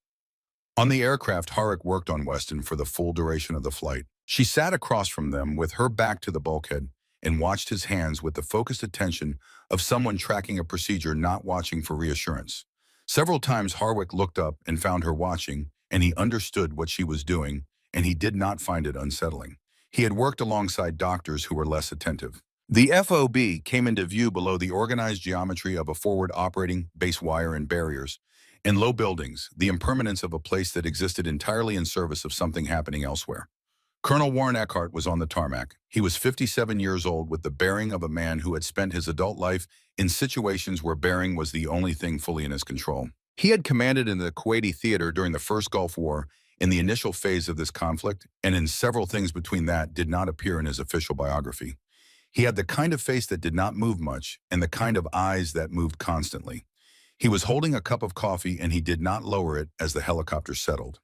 On the aircraft, Harrick worked on Weston for the full duration of the flight. She sat across from them with her back to the bulkhead and watched his hands with the focused attention of someone tracking a procedure, not watching for reassurance. Several times Harwick looked up and found her watching, and he understood what she was doing, and he did not find it unsettling. He had worked alongside doctors who were less attentive. The FOB came into view below the organized geometry of a forward operating base, wire and barriers. In low buildings, the impermanence of a place that existed entirely in service of something happening elsewhere. Colonel Warren Eckhart was on the tarmac. He was 57 years old, with the bearing of a man who had spent his adult life in situations where bearing was the only thing fully in his control. He had commanded in the Kuwaiti theater during the First Gulf War in the initial phase of this conflict, and in several things between that did not appear in his official biography. He had the kind of face that did not move much and the kind of eyes that moved constantly. He was holding a cup of coffee, and he did not lower it as the helicopter settled.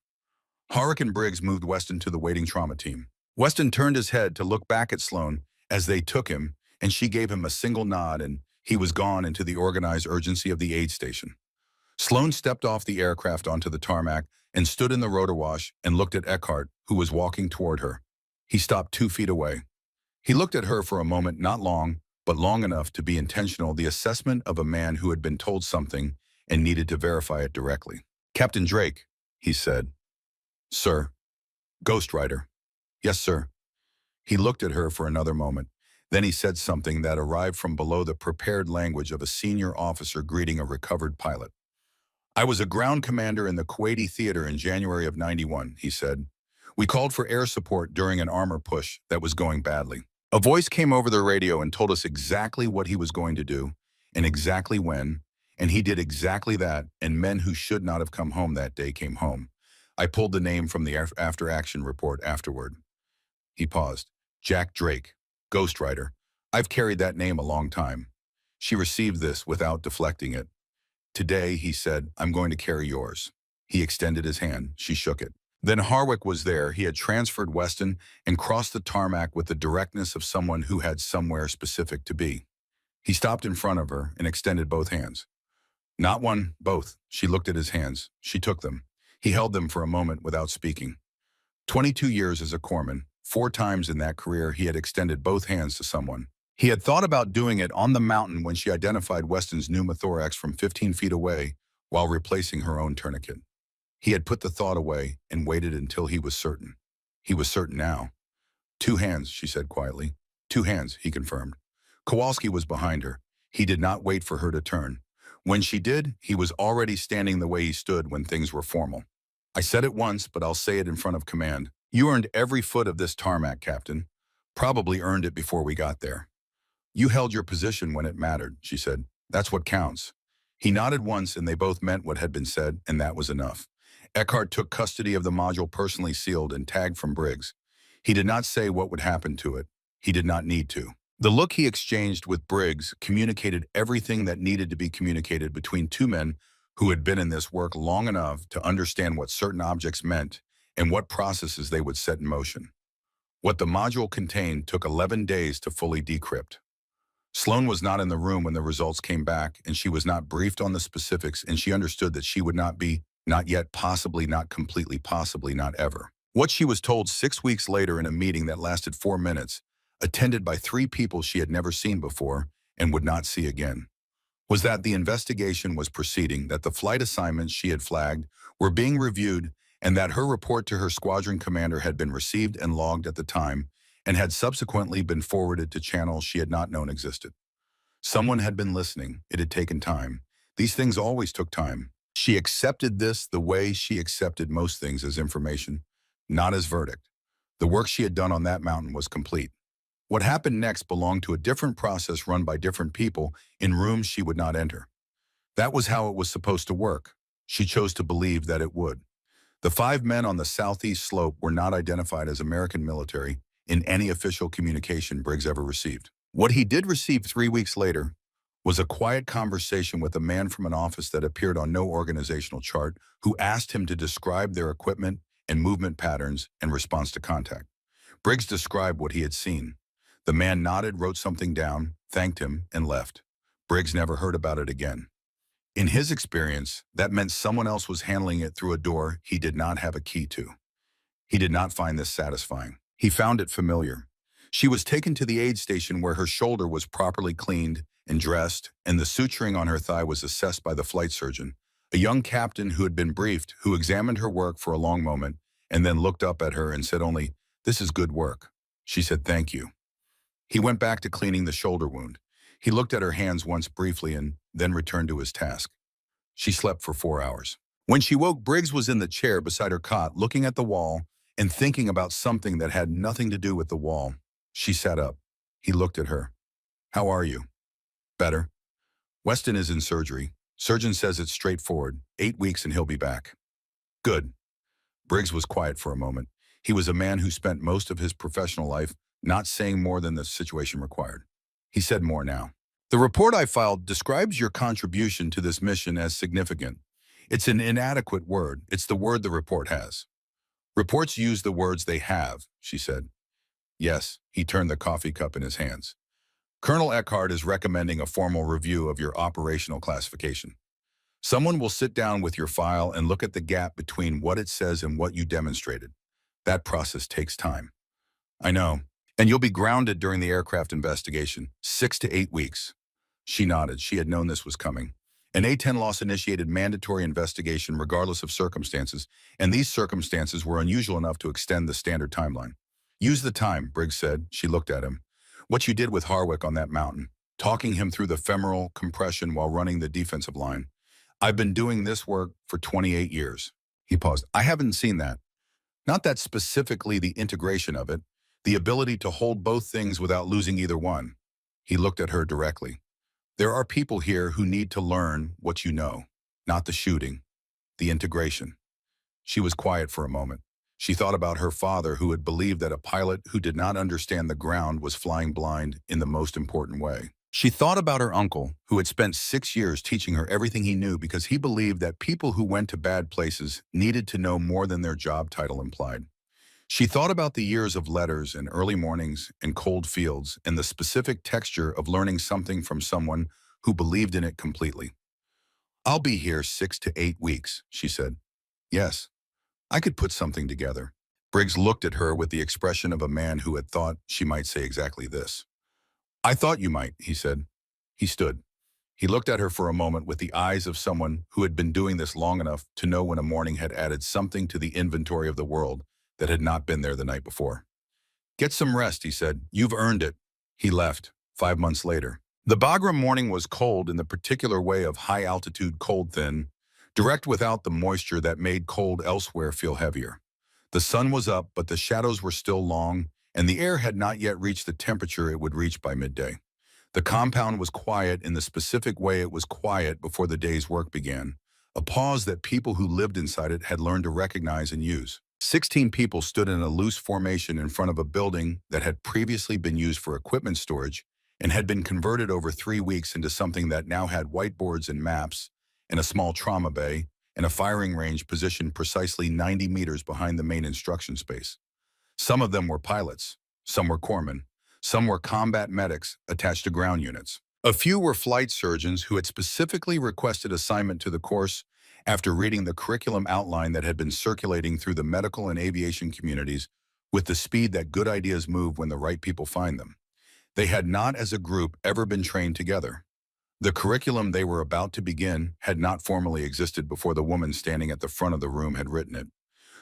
Harrick and Briggs moved Weston to the waiting trauma team. Weston turned his head to look back at Sloan as they took him, and she gave him a single nod, and he was gone into the organized urgency of the aid station. Sloan stepped off the aircraft onto the tarmac and stood in the rotor wash and looked at Eckhart, who was walking toward her. He stopped 2 feet away. He looked at her for a moment, not long, but long enough to be intentional, the assessment of a man who had been told something and needed to verify it directly. "Captain Drake," he said. "Sir." "Ghostwriter." "Yes, sir." He looked at her for another moment. Then he said something that arrived from below the prepared language of a senior officer greeting a recovered pilot. "I was a ground commander in the Kuwaiti theater in January of '91, he said. "We called for air support during an armor push that was going badly. A voice came over the radio and told us exactly what he was going to do and exactly when, and he did exactly that, and men who should not have come home that day came home. I pulled the name from the after-action report afterward." He paused. "Jack Drake, ghostwriter. I've carried that name a long time." She received this without deflecting it. "Today," he said, "I'm going to carry yours." He extended his hand. She shook it. Then Harwick was there. He had transferred Weston and crossed the tarmac with the directness of someone who had somewhere specific to be. He stopped in front of her and extended both hands. "Not one, both." She looked at his hands. She took them. He held them for a moment without speaking. 22 years as a corpsman, 4 times in that career he had extended both hands to someone. He had thought about doing it on the mountain when she identified Weston's pneumothorax from 15 feet away while replacing her own tourniquet. He had put the thought away and waited until he was certain. He was certain now. "2 hands," she said quietly. "2 hands," he confirmed. Kowalski was behind her. He did not wait for her to turn. When she did, he was already standing the way he stood when things were formal. "I said it once, but I'll say it in front of command. You earned every foot of this tarmac, Captain. Probably earned it before we got there. You held your position when it mattered," she said. "That's what counts." He nodded once, and they both meant what had been said, and that was enough. Eckhart took custody of the module, personally sealed and tagged from Briggs. He did not say what would happen to it. He did not need to. The look he exchanged with Briggs communicated everything that needed to be communicated between 2 men who had been in this work long enough to understand what certain objects meant and what processes they would set in motion. What the module contained took 11 days to fully decrypt. Sloan was not in the room when the results came back, and she was not briefed on the specifics, and she understood that she would not be, not yet, possibly not completely, possibly not ever. What she was told 6 weeks later in a meeting that lasted 4 minutes, attended by 3 people she had never seen before and would not see again, was that the investigation was proceeding, that the flight assignments she had flagged were being reviewed, and that her report to her squadron commander had been received and logged at the time and had subsequently been forwarded to channels she had not known existed. Someone had been listening. It had taken time. These things always took time. She accepted this the way she accepted most things, as information, not as verdict. The work she had done on that mountain was complete. What happened next belonged to a different process run by different people in rooms she would not enter. That was how it was supposed to work. She chose to believe that it would. The 5 men on the southeast slope were not identified as American military in any official communication Briggs ever received. What he did receive 3 weeks later was a quiet conversation with a man from an office that appeared on no organizational chart who asked him to describe their equipment and movement patterns in response to contact. Briggs described what he had seen. The man nodded, wrote something down, thanked him, and left. Briggs never heard about it again. In his experience, that meant someone else was handling it through a door he did not have a key to. He did not find this satisfying. He found it familiar. She was taken to the aid station where her shoulder was properly cleaned and dressed, and the suturing on her thigh was assessed by the flight surgeon, a young captain who had been briefed, who examined her work for a long moment and then looked up at her and said only, "This is good work." She said, "Thank you." He went back to cleaning the shoulder wound. He looked at her hands once briefly and then returned to his task. She slept for 4 hours. When she woke, Briggs was in the chair beside her cot, looking at the wall and thinking about something that had nothing to do with the wall. She sat up. He looked at her. "How are you?" "Better. Weston is in surgery. Surgeon says it's straightforward. 8 weeks and he'll be back." "Good." Briggs was quiet for a moment. He was a man who spent most of his professional life not saying more than the situation required. He said more now. "The report I filed describes your contribution to this mission as significant. It's an inadequate word. It's the word the report has." "Reports use the words they have," she said. "Yes." He turned the coffee cup in his hands. "Colonel Eckhart is recommending a formal review of your operational classification. Someone will sit down with your file and look at the gap between what it says and what you demonstrated. That process takes time." "I know. And you'll be grounded during the aircraft investigation, 6 to 8 weeks. She nodded. She had known this was coming. An A-10 loss initiated mandatory investigation regardless of circumstances, and these circumstances were unusual enough to extend the standard timeline. "Use the time," Briggs said. She looked at him. "What you did with Harwick on that mountain, talking him through the femoral compression while running the defensive line. I've been doing this work for 28 years. He paused. "I haven't seen that. Not that specifically the integration of it, the ability to hold both things without losing either one." He looked at her directly. "There are people here who need to learn what you know, not the shooting, the integration." She was quiet for a moment. She thought about her father, who had believed that a pilot who did not understand the ground was flying blind in the most important way. She thought about her uncle, who had spent 6 years teaching her everything he knew because he believed that people who went to bad places needed to know more than their job title implied. She thought about the years of letters and early mornings and cold fields and the specific texture of learning something from someone who believed in it completely. "I'll be here 6 to 8 weeks, she said. "Yes, I could put something together." Briggs looked at her with the expression of a man who had thought she might say exactly this. "I thought you might," he said. He stood. He looked at her for a moment with the eyes of someone who had been doing this long enough to know when a morning had added something to the inventory of the world that had not been there the night before. "Get some rest," he said. "You've earned it." He left, 5 months later. The Bagram morning was cold in the particular way of high-altitude cold thin, direct without the moisture that made cold elsewhere feel heavier. The sun was up, but the shadows were still long, and the air had not yet reached the temperature it would reach by midday. The compound was quiet in the specific way it was quiet before the day's work began, a pause that people who lived inside it had learned to recognize and use. 16 people stood in a loose formation in front of a building that had previously been used for equipment storage and had been converted over 3 weeks into something that now had whiteboards and maps and a small trauma bay and a firing range positioned precisely 90 meters behind the main instruction space. Some of them were pilots, some were corpsmen, some were combat medics attached to ground units. A few were flight surgeons who had specifically requested assignment to the course after reading the curriculum outline that had been circulating through the medical and aviation communities with the speed that good ideas move when the right people find them. They had not, as a group, ever been trained together. The curriculum they were about to begin had not formally existed before the woman standing at the front of the room had written it.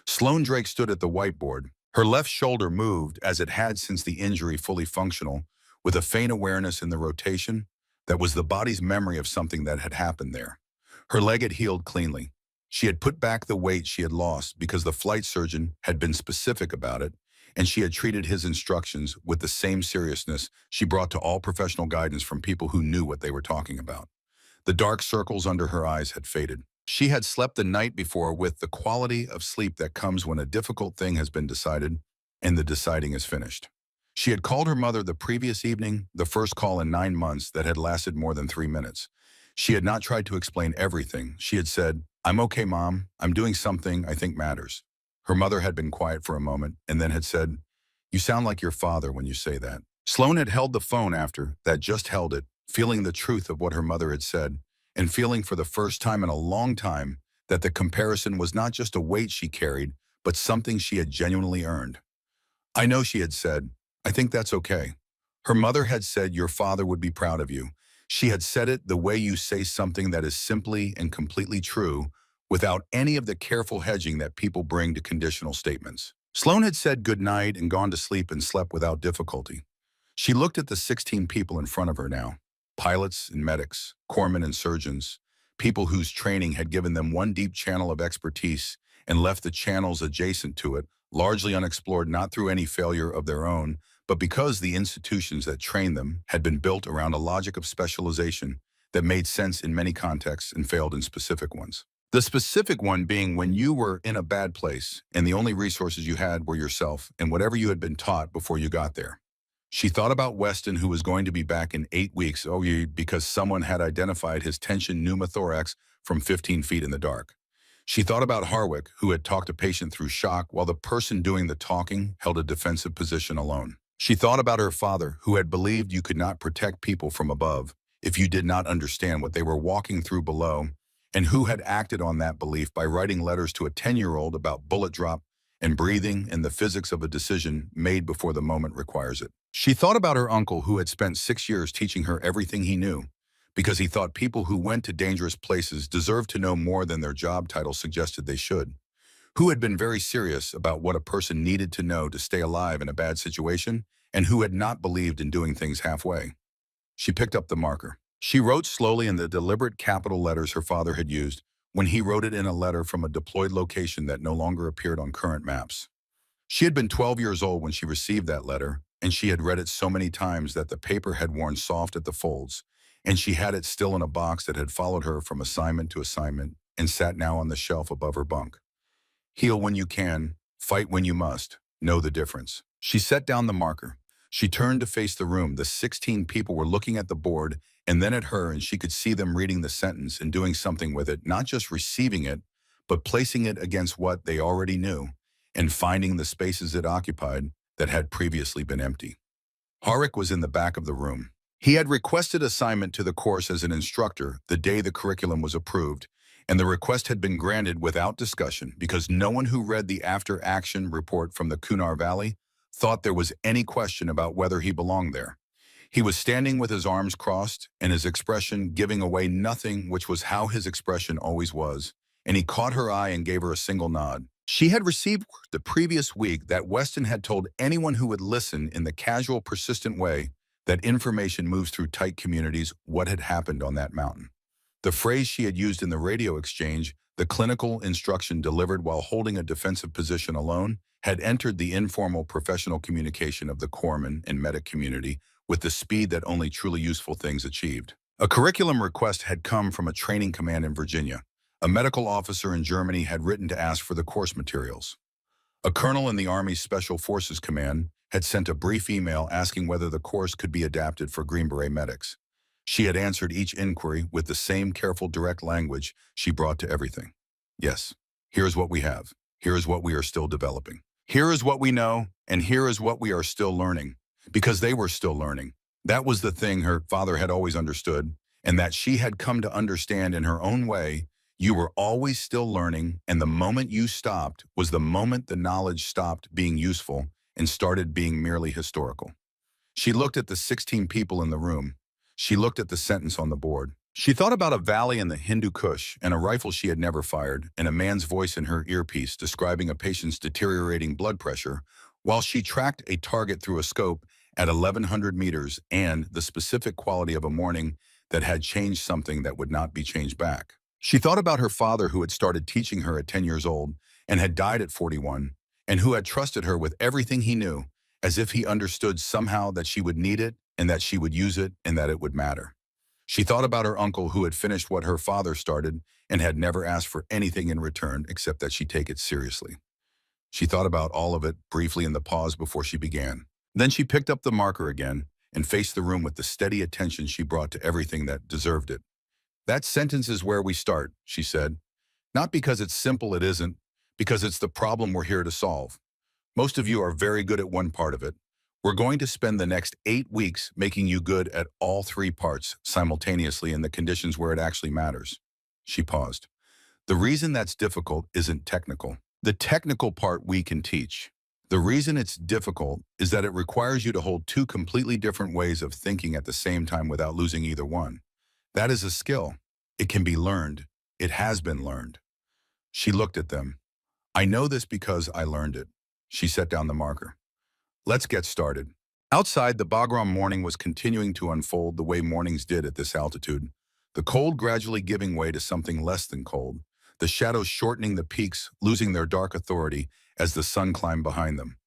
Sloane Drake stood at the whiteboard. Her left shoulder moved, as it had since the injury, fully functional, with a faint awareness in the rotation that was the body's memory of something that had happened there. Her leg had healed cleanly. She had put back the weight she had lost because the flight surgeon had been specific about it, and she had treated his instructions with the same seriousness she brought to all professional guidance from people who knew what they were talking about. The dark circles under her eyes had faded. She had slept the night before with the quality of sleep that comes when a difficult thing has been decided and the deciding is finished. She had called her mother the previous evening, the first call in 9 months that had lasted more than 3 minutes. She had not tried to explain everything. She had said, "I'm okay, Mom. I'm doing something I think matters." Her mother had been quiet for a moment and then had said, "You sound like your father when you say that." Sloan had held the phone after that, just held it, feeling the truth of what her mother had said, and feeling for the first time in a long time that the comparison was not just a weight she carried, but something she had genuinely earned. "I know," she had said. "I think that's okay." Her mother had said your father would be proud of you. She had said it the way you say something that is simply and completely true, without any of the careful hedging that people bring to conditional statements. Sloan had said good night and gone to sleep and slept without difficulty. She looked at the 16 people in front of her now, pilots and medics, corpsmen and surgeons, people whose training had given them one deep channel of expertise and left the channels adjacent to it largely unexplored, not through any failure of their own, but because the institutions that trained them had been built around a logic of specialization that made sense in many contexts and failed in specific ones. The specific one being when you were in a bad place and the only resources you had were yourself and whatever you had been taught before you got there. She thought about Weston, who was going to be back in 8 weeks, because someone had identified his tension pneumothorax from 15 feet in the dark. She thought about Harwick, who had talked a patient through shock while the person doing the talking held a defensive position alone. She thought about her father, who had believed you could not protect people from above if you did not understand what they were walking through below, and who had acted on that belief by writing letters to a 10-year-old about bullet drop and breathing and the physics of a decision made before the moment requires it. She thought about her uncle, who had spent 6 years teaching her everything he knew, because he thought people who went to dangerous places deserved to know more than their job title suggested they should, who had been very serious about what a person needed to know to stay alive in a bad situation, and who had not believed in doing things halfway. She picked up the marker. She wrote slowly in the deliberate capital letters her father had used when he wrote it in a letter from a deployed location that no longer appeared on current maps. She had been 12 years old when she received that letter, and she had read it so many times that the paper had worn soft at the folds, and she had it still in a box that had followed her from assignment to assignment and sat now on the shelf above her bunk. Heal when you can, fight when you must, know the difference. She set down the marker. She turned to face the room. The 16 people were looking at the board and then at her, and she could see them reading the sentence and doing something with it, not just receiving it, but placing it against what they already knew and finding the spaces it occupied that had previously been empty. Harwick was in the back of the room. He had requested assignment to the course as an instructor the day the curriculum was approved, and the request had been granted without discussion because no one who read the after-action report from the Kunar Valley thought there was any question about whether he belonged there. He was standing with his arms crossed and his expression giving away nothing, which was how his expression always was, and he caught her eye and gave her a single nod. She had received word the previous week that Weston had told anyone who would listen in the casual, persistent way that information moves through tight communities what had happened on that mountain. The phrase she had used in the radio exchange, the clinical instruction delivered while holding a defensive position alone, had entered the informal professional communication of the corpsman and medic community with the speed that only truly useful things achieved. A curriculum request had come from a training command in Virginia. A medical officer in Germany had written to ask for the course materials. A colonel in the Army's Special Forces Command had sent a brief email asking whether the course could be adapted for Green Beret medics. She had answered each inquiry with the same careful, direct language she brought to everything. Yes, here is what we have. Here is what we are still developing. Here is what we know, and here is what we are still learning. Because they were still learning. That was the thing her father had always understood, and that she had come to understand in her own way. You were always still learning, and the moment you stopped was the moment the knowledge stopped being useful and started being merely historical. She looked at the 16 people in the room. She looked at the sentence on the board. She thought about a valley in the Hindu Kush and a rifle she had never fired and a man's voice in her earpiece describing a patient's deteriorating blood pressure while she tracked a target through a scope at 1,100 meters and the specific quality of a morning that had changed something that would not be changed back. She thought about her father, who had started teaching her at 10 years old and had died at 41, and who had trusted her with everything he knew, as if he understood somehow that she would need it and that she would use it and that it would matter. She thought about her uncle who had finished what her father started and had never asked for anything in return except that she take it seriously. She thought about all of it briefly in the pause before she began. Then she picked up the marker again and faced the room with the steady attention she brought to everything that deserved it. That sentence is where we start, she said. Not because it's simple, it isn't, because it's the problem we're here to solve. Most of you are very good at one part of it. We're going to spend the next 8 weeks making you good at all 3 parts simultaneously in the conditions where it actually matters. She paused. The reason that's difficult isn't technical. The technical part we can teach. The reason it's difficult is that it requires you to hold 2 completely different ways of thinking at the same time without losing either one. That is a skill. It can be learned. It has been learned. She looked at them. I know this because I learned it. She set down the marker. Let's get started. Outside, the Bagram morning was continuing to unfold the way mornings did at this altitude, the cold gradually giving way to something less than cold, the shadows shortening the peaks, losing their dark authority as the sun climbed behind them.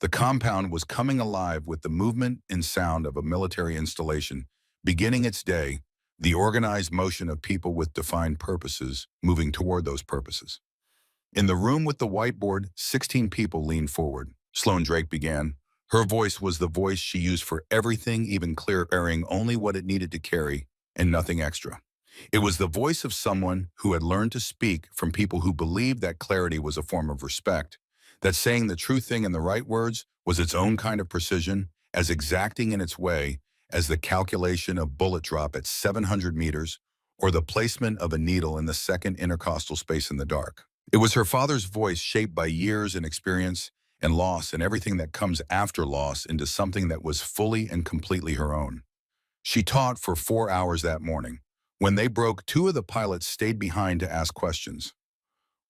The compound was coming alive with the movement and sound of a military installation, beginning its day, the organized motion of people with defined purposes moving toward those purposes. In the room with the whiteboard, 16 people leaned forward. Sloan Drake began. Her voice was the voice she used for everything, even carrying only what it needed to carry and nothing extra. It was the voice of someone who had learned to speak from people who believed that clarity was a form of respect, that saying the true thing in the right words was its own kind of precision, as exacting in its way as the calculation of bullet drop at 700 meters or the placement of a needle in the second intercostal space in the dark. It was her father's voice shaped by years and experience and loss and everything that comes after loss into something that was fully and completely her own. She taught for 4 hours that morning. When they broke, 2 of the pilots stayed behind to ask questions.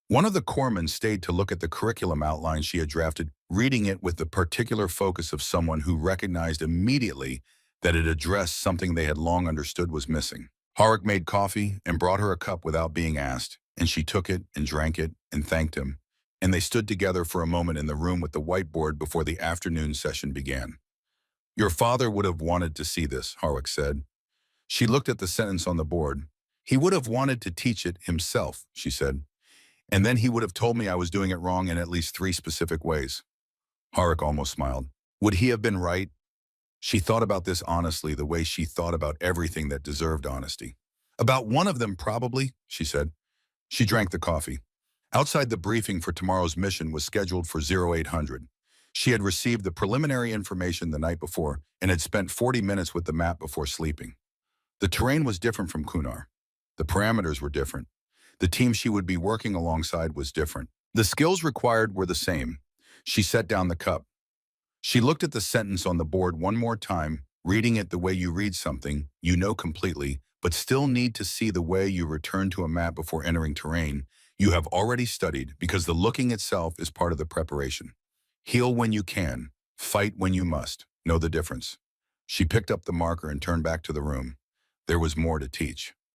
One of the corpsmen stayed to look at the curriculum outline she had drafted, reading it with the particular focus of someone who recognized immediately that it addressed something they had long understood was missing. Harik made coffee and brought her a cup without being asked, and she took it and drank it and thanked him, and they stood together for a moment in the room with the whiteboard before the afternoon session began. Your father would have wanted to see this, Harik said. She looked at the sentence on the board. He would have wanted to teach it himself, she said. And then he would have told me I was doing it wrong in at least 3 specific ways. Harik almost smiled. Would he have been right? She thought about this honestly, the way she thought about everything that deserved honesty. About one of them, probably, she said. She drank the coffee. Outside, the briefing for tomorrow's mission was scheduled for 0800. She had received the preliminary information the night before and had spent 40 minutes with the map before sleeping. The terrain was different from Kunar. The parameters were different. The team she would be working alongside was different. The skills required were the same. She set down the cup. She looked at the sentence on the board one more time, reading it the way you read something you know completely, but still need to see the way you return to a map before entering terrain you have already studied, because the looking itself is part of the preparation. Heal when you can, fight when you must. Know the difference. She picked up the marker and turned back to the room. There was more to teach.